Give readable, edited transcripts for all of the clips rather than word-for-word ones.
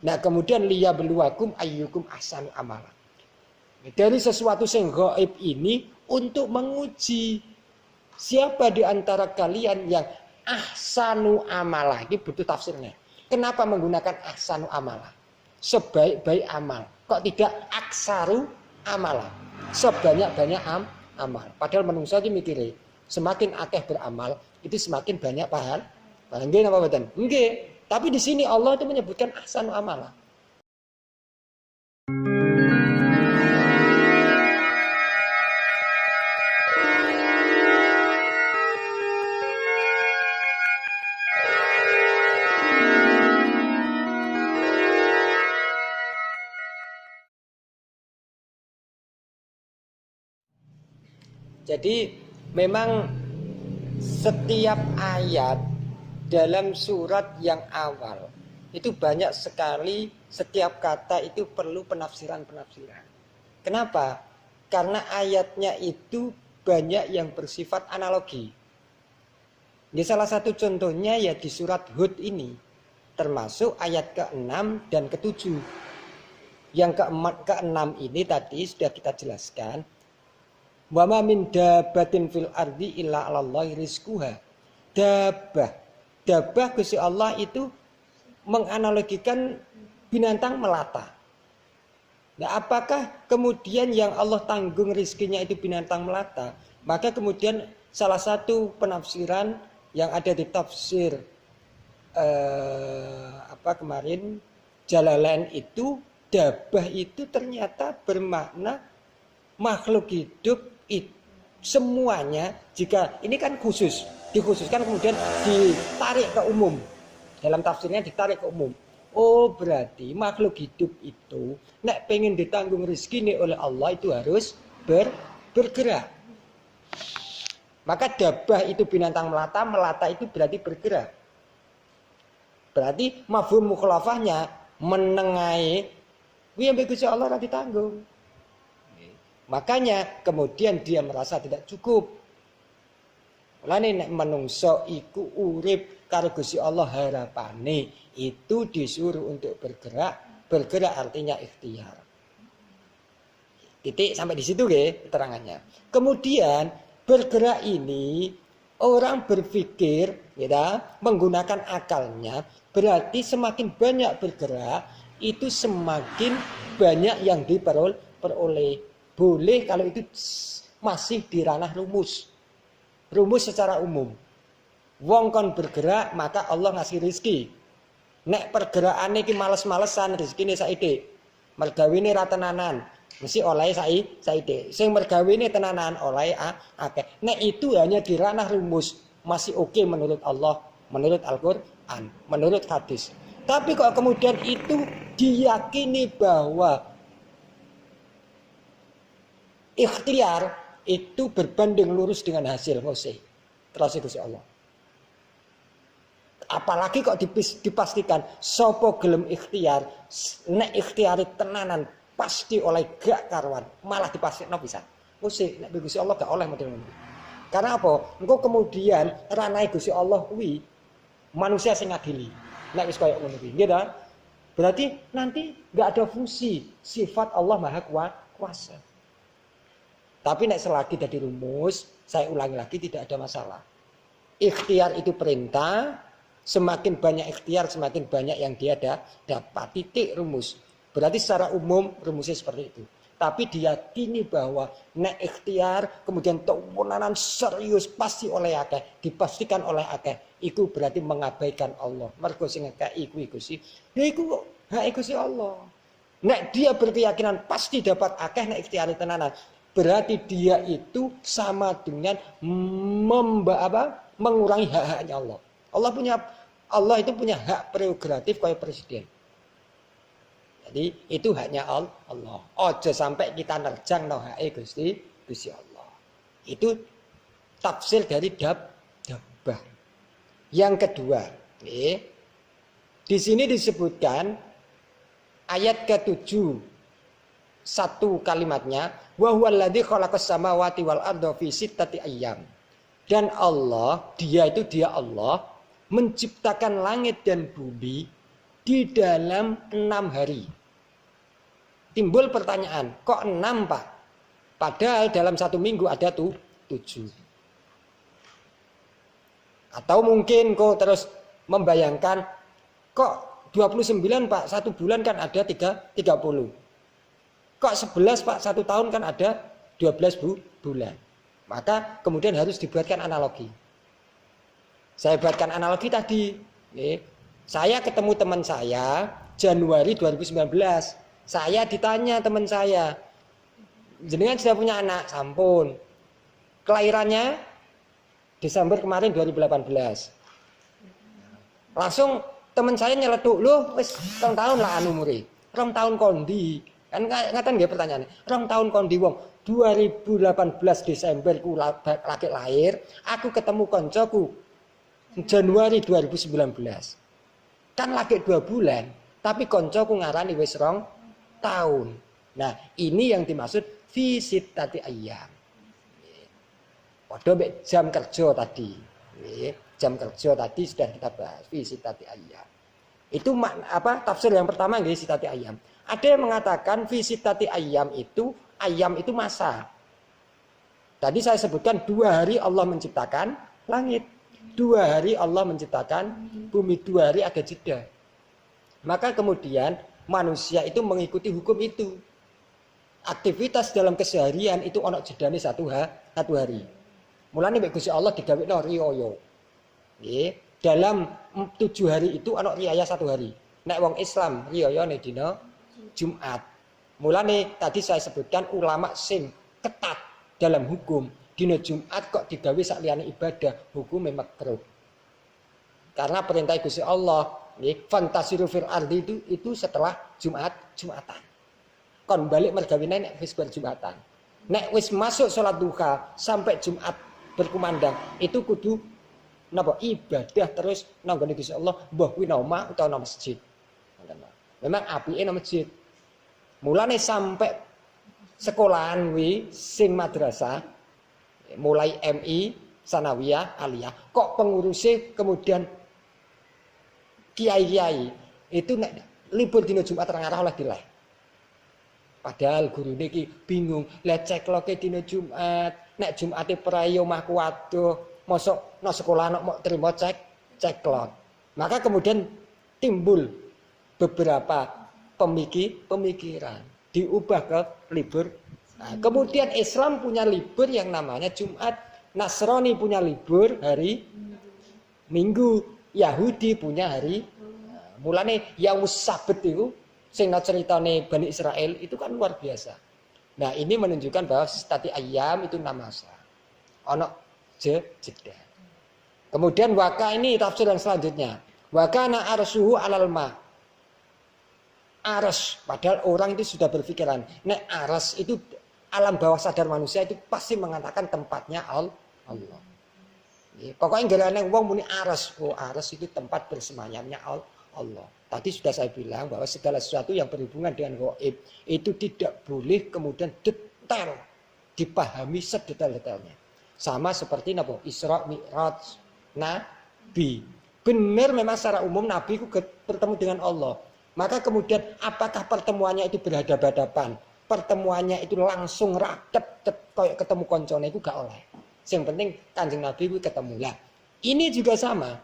Nah, kemudian liyabluwakum ayyukum ahsanu amala. Dari sesuatu yang gaib ini untuk menguji siapa di antara kalian yang ahsanu amala. Ini butuh tafsirnya. Kenapa menggunakan ahsanu amala? Sebaik-baik amal. Kok tidak aksaru amala? Sebanyak-banyak amal. Padahal manusia itu mikirnya semakin akeh beramal itu semakin banyak pahala. Nggih napa mboten? Nggih. Tapi di sini Allah itu menyebutkan ahsanu amala. Jadi memang setiap ayat dalam surat yang awal itu banyak sekali, setiap kata itu perlu penafsiran-penafsiran. Kenapa? Karena ayatnya itu banyak yang bersifat analogi. Ini salah satu contohnya ya di surat Hud ini, termasuk ayat ke-6 dan ke-7. Yang ke-6 ini tadi sudah kita jelaskan. Wa ma min dabbatin fil ardi illa 'alallahi rizquha. Dabbah Gusti Allah itu menganalogikan binatang melata. Nah, apakah kemudian yang Allah tanggung rizkinya itu binatang melata? Maka kemudian salah satu penafsiran yang ada di tafsir kemarin Jalalain itu, dabbah itu ternyata bermakna makhluk hidup itu semuanya. Jika ini kan khusus, dikhususkan kemudian ditarik ke umum. Dalam tafsirnya ditarik ke umum. Oh, berarti makhluk hidup itu nek pengen ditanggung rezeki oleh Allah itu harus bergerak. Maka dabbah itu binatang melata, melata itu berarti bergerak. Berarti mafhum mukhalafahnya menengahi yang Gusti Allah ora ditanggung. Makanya kemudian dia merasa tidak cukup. Mulane nek menungso iku urip karo Gusti Allah harapane itu disuruh untuk bergerak. Bergerak artinya ikhtiar. Titik sampai di situ nggih keterangannya. Kemudian bergerak ini orang berpikir ya menggunakan akalnya, berarti semakin banyak bergerak itu semakin banyak yang diperoleh. Boleh kalau itu masih di ranah rumus. Rumus secara umum. Wong kon bergerak maka Allah ngasih rezeki. Nek pergerakan iki males-malesan rezekine saithik. Mergawene ra tenanan, mesti oleh saithik. Sing mergawene tenanan oleh akeh. Nek itu hanya di ranah rumus, masih oke menurut Allah, menurut Al-Qur'an, menurut hadis. Tapi kok kemudian itu diyakini bahwa ikhtiar itu berbanding lurus dengan hasil ngose. Terus Gusti Allah. Apalagi kok dipastikan sapa gelem ikhtiar, nek ikhtiari tenanan pasti oleh gak karuan, malah dipastikan bisa. Ngose nek Gusti Allah gak oleh model ngono. Karena apa? Engko kemudian ranah Gusti Allah kuwi manusia sing ngadili. Nek wis koyo ngono kuwi, nggih ta? Berarti nanti gak ada fungsi sifat Allah Maha Kuasa. Tapi nek selagi dari rumus, saya ulangi lagi tidak ada masalah. Ikhtiar itu perintah, semakin banyak ikhtiar semakin banyak yang dia dapat. Titik rumus. Berarti secara umum rumusnya seperti itu. Tapi diyakini bahwa nek ikhtiar kemudian tenanan serius pasti oleh akeh, dipastikan oleh akeh. Iku berarti mengabaikan Allah. Mergo sing ngekeki kuwi Gusti, ya iku hak Gusti Allah. Nek dia berkeyakinan pasti dapat akeh nek ikhtiar tenanan. Berarti dia itu sama dengan mengurangi hak-haknya Allah. Allah itu punya hak prerogatif kayak presiden. Jadi itu haknya Allah. Ojo sampai kita nerjang no hak Gusti Allah. Itu tafsir dari dabbah. Yang kedua, di sini disebutkan ayat ke-7. Satu kalimatnya, wa huwallazi khalaqas samawati wal arda fi sittati ayyam. Dan Allah, dia Allah menciptakan langit dan bumi di dalam 6 hari. Timbul pertanyaan, kok 6 Pak? Padahal dalam 1 minggu ada 7. Atau mungkin kok terus membayangkan, kok 29 Pak, 1 bulan kan ada 30. Kok 11 Pak, 1 tahun kan ada 12 bulan. Maka kemudian harus dibuatkan analogi. Saya buatkan analogi tadi. Saya ketemu teman saya Januari 2019. Saya ditanya teman saya, jenengan sudah punya anak? Sampun. Kelahirannya Desember kemarin 2018. Langsung teman saya nyeletuk, loh wis 2 tahun lah anu umure. 2 tahun kondi. Kan ngaten nggih pertanyaane. 2 tahun kondi wong 2018 Desember ku lagi lahir, aku ketemu koncoku Januari 2019. Kan lagi 2 bulan, tapi koncoku ngarani wis 2 tahun. Nah, ini yang dimaksud visit tadi ayam. Padha mek jam kerja tadi. Jam kerja tadi sudah kita bahas visit tadi ayam. Itu tafsir yang pertama nggih visit tadi ayam. Ada yang mengatakan visit tadi ayam itu masa. Tadi saya sebutkan 2 hari Allah menciptakan langit. 2 hari Allah menciptakan bumi, 2 hari ada jeda. Maka kemudian manusia itu mengikuti hukum itu. Aktivitas dalam keseharian itu ono jedane 1 hari. Mulane mek Gusti Allah digawekno riyaya. Nggih, dalam 7 hari itu ono riyaya 1 hari. Nek wong Islam riyayane dina Jumat. Mulane tadi saya sebutkan ulama sing ketat dalam hukum. Dina Jumat kok digawe sak liyane ibadah, hukume makruh. Karena perintah Gusti Allah, nggih, fantasiru fil ardi itu setelah Jumatan. Kon balik mergawene nek wis bar Jumatan. Nek wis masuk salat duha sampai Jumat berkumandang, itu kudu napa ibadah terus nang gone Gusti Allah, mbah kuwi nang omah utawa nang masjid. Memang apike nang masjid. Mulane sampai sekolahan wi sing madrasah mulai MI, Sanawiyah, Aliyah, kok pengurusnya kemudian kiai-kiai itu nek libur dina Jumat terang-arah oleh dileh. Padahal gurune iki bingung, lah cekloke dina Jumat, nek Jumate prayo omahku waduh, mosok nang sekolah anak mau terima ceklok. Maka kemudian timbul beberapa pemikiran diubah ke libur. Nah, kemudian Islam punya libur yang namanya Jumat, Nasrani punya libur hari Minggu, Yahudi punya hari mulane Yaumus Sabat itu sing ceritane Bani Israel itu kan luar biasa. Nah, ini menunjukkan bahwa stati ayam itu namasa. Ono jeda. Kemudian waka ini tafsir yang selanjutnya. Wakana arsuhu alal ma. Aras, padahal orang itu sudah berpikiran, nek aras itu alam bawah sadar manusia itu pasti mengatakan tempatnya Allah. Pokoknya nggak wong muni aras, aras itu tempat bersemayamnya Allah. Tadi sudah saya bilang bahwa segala sesuatu yang berhubungan dengan gaib itu tidak boleh kemudian detail dipahami sedetail-detailnya. Sama seperti Nabi Isra Mi'raj Nabi. Benar memang secara umum Nabi itu bertemu dengan Allah. Maka kemudian apakah pertemuannya itu berhadapan-hadapan? Pertemuannya itu langsung raket kayak ketemu koncone itu gak oleh. Yang penting Kanjeng Nabi itu ketemu lah. Ini juga sama.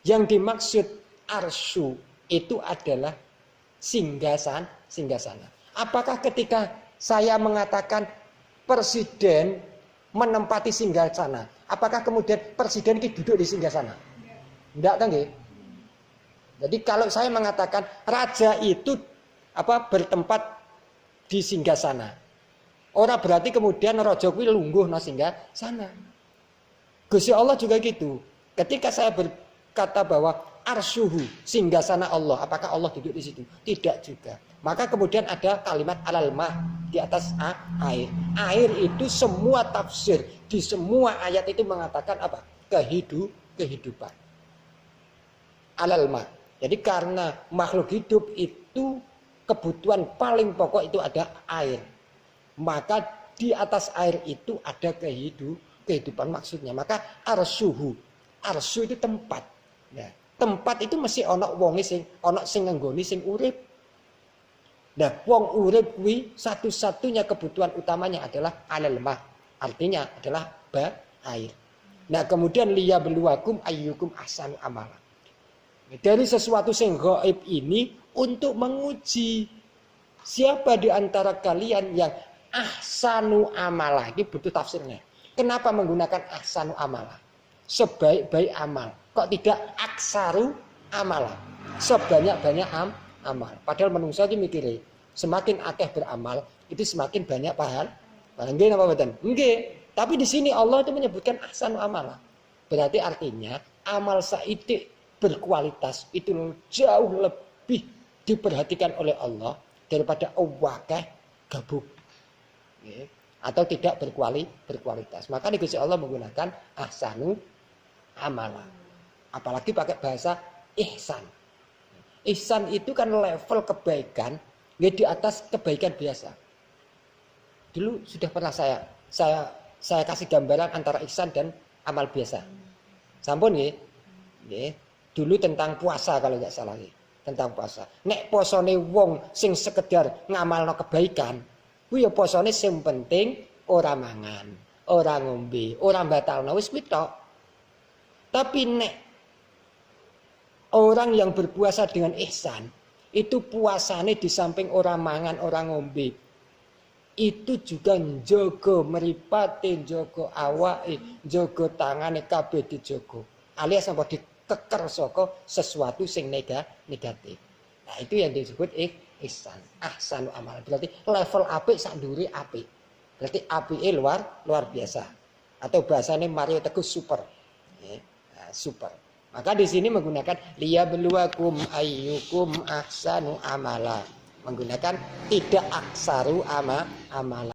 Yang dimaksud arsyu itu adalah singgasana. Apakah ketika saya mengatakan presiden menempati singgasana, apakah kemudian presiden itu duduk di singgasana? Enggak kan nggih? Jadi kalau saya mengatakan raja itu bertempat di singgasana, ora berarti kemudian raja kuwi lungguh nang singgasana. Gusti Allah juga gitu. Ketika saya berkata bahwa arsyuhu singgasana Allah, apakah Allah duduk di situ? Tidak juga. Maka kemudian ada kalimat alal ma, di atas air. Air itu semua tafsir di semua ayat itu mengatakan apa? Kehidupan. Alal ma. Jadi karena makhluk hidup itu kebutuhan paling pokok itu ada air. Maka di atas air itu ada kehidupan maksudnya. Maka arsyuhu. Arsyu itu tempat. Nah, Tempat itu mesti ana wonge sing ana sing ngenggoni sing urip. Nah, wong urip kuwi satu-satunya kebutuhan utamanya adalah alal ma. Artinya adalah air. Nah, kemudian liya beluakum ayyukum ahsanu amala. Dari sesuatu sing gaib ini untuk menguji siapa di antara kalian yang ahsanu amala. Ini butuh tafsirnya. Kenapa menggunakan ahsanu amala? Sebaik-baik amal. Kok tidak aksaru amala? Sebanyak-banyak amal. Padahal manusia itu mikirnya semakin akeh beramal itu semakin banyak pahala. Nggih napa mboten? Nggih. Tapi di sini Allah itu menyebutkan ahsanu amala. Berarti artinya amal saidik berkualitas itu jauh lebih diperhatikan oleh Allah daripada wakeh gabuk. Atau tidak berkualitas. Maka di Gusti Allah menggunakan ahsanu amala. Apalagi pakai bahasa ihsan. Ihsan itu kan level kebaikan di atas kebaikan biasa. Dulu sudah pernah saya kasih gambaran antara ihsan dan amal biasa. Sampun nggih. Nggih. Dulu tentang puasa kalau nggak salah nggih. Tentang puasa. Nek posone wong sing sekedar ngamalno kebaikan, kuwi ya posone sing penting ora mangan, ora ngombe, ora batalno wis kuwi tok. Tapi nek orang yang berpuasa dengan ihsan, itu puasane di samping orang mangan, orang ngombe, itu juga njogo mripate, njogo awake, njogo tangane kabeh dijogo. Alias apa dikeker saka sesuatu sing negatif. Nah, itu yang disebut ihsan, ahsanu amal. Berarti level apik sak ndure apik. Berarti apike luar biasa. Atau bahasane Mario Teguh super. Super. Maka di sini menggunakan liyabluwakum ayyukum ahsanu amala. Menggunakan tidak aksaru amala.